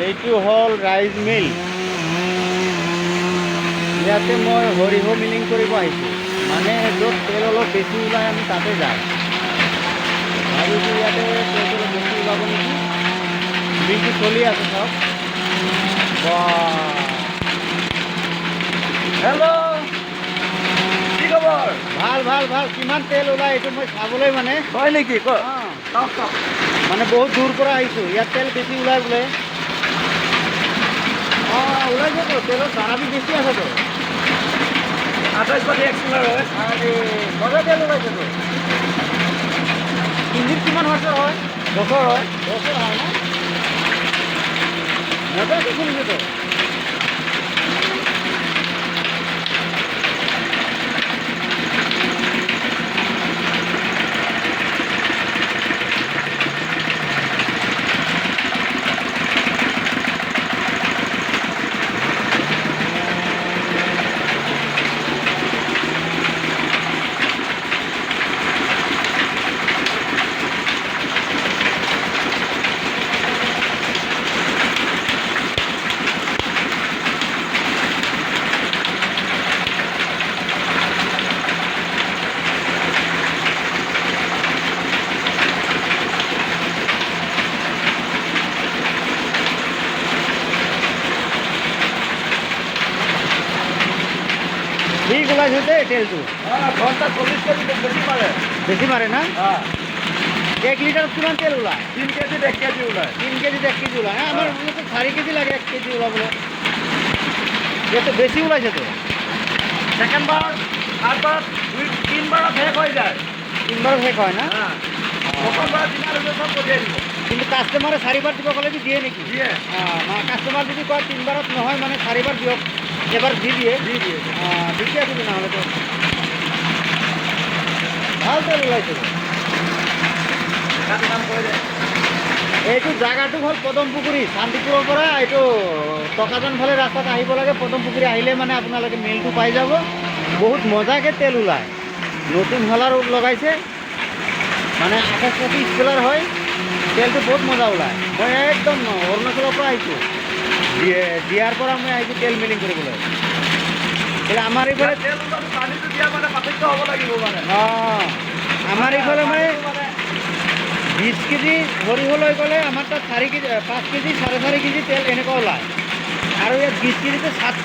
এইটো হ'ল rice mill. ইয়াতে মই সৰিয়হ মিলিং কৰিব আহিছোঁ, মানে য'ত তেল অলপ বেছি ওলায় আমি তাতে যাওঁ। ভাবিছোঁ ইয়াতে তেল অলপ বেছি ওলাব নেকি। মিলটো চলি আছে চাওক। হেল্ল', কি খবৰ? ভাল ভাল ভাল। কিমান তেল ওলায় এইটো মই চাবলৈ মানে। হয় নেকি? অঁ, কওক। মানে বহুত দূৰ পৰা আহিছোঁ, ইয়াত তেল বেছি ওলায় বোলে। অঁ, ওলাইছেতো, তেলৰ দামটো বেছি আছেতো। 28 এক্সিলাৰ হয়। আৰে মজা তেল ওলাইছেতো। ইঞ্জিন কিমান বছৰ হয়? বছৰ হয়। বছৰ হয় না? মজাকে চলিছেতো। ঠিক ওলাইছে দেই তেলটো। ঘণ্টা 40 কেজি বেছি মাৰে। বেছি মাৰে না? 1 লিটাৰত কিমান তেল ওলায়? 3 কেজিত 1 কেজি ওলায়। 3 কেজিত 1 কেজি ওলায়। আমাৰ বোলেতো 4 কেজি লাগে 1 কেজি ওলাবলৈ। ইয়াতে বেছি ওলাইছেতো। ছেকেণ্ড বাৰ, থাৰ্ড বাৰ, 3 বাৰত শেষ হৈ যায়। 3 বাৰত শেষ হয় না? প্ৰথমবাৰ যিমান হৈছে চব পঠিয়াই দিব। কিন্তু কাষ্টমাৰে 4 বাৰ দিব ক'লে কি দিয়ে নেকি? দিয়ে। কাষ্টমাৰ যদি কয় 3 বাৰত নহয় মানে 4 বাৰ দিয়ক, এবাৰ দি দিয়ে। দি দিয়ে। ঠিকে আছে তেনেহ'লেতো। ভাল তেল ওলাইছে। কাটি কাম কৰি দিয়ে। এইটো জাগাটো হ'ল পদমপুখুৰী। শান্তিপুৰৰ পৰা এইটো টকাজন ফালে ৰাস্তাত আহিব লাগে। পদমপুখুৰী আহিলে মানে আপোনালোকে মিলটো পাই যাব। বহুত মজাকে তেল ওলায়। নতুন হলাৰ লগাইছে, মানে 28 স্কেলাৰ হয়। তেলটো বহুত মজা ওলায়। মই একদম অৰুণাচলৰ পৰা আহিছোঁ, দিয়াৰ পৰা মই আহিছোঁ তেল মিলিং কৰিবলৈ। এতিয়া আমাৰ এইফালে তেল ওলালে পানীটো দিয়া মানে পাৰ্থক্য হ'ব লাগিব মানে। আমাৰ এইফালে মানে 20 কেজি সৰিয়হ লৈ গ'লে আমাৰ তাত 5 কেজি 4.5 কেজি তেল এনেকুৱা ওলায়। আৰু ইয়াত 20 কেজিতে 7 কেজি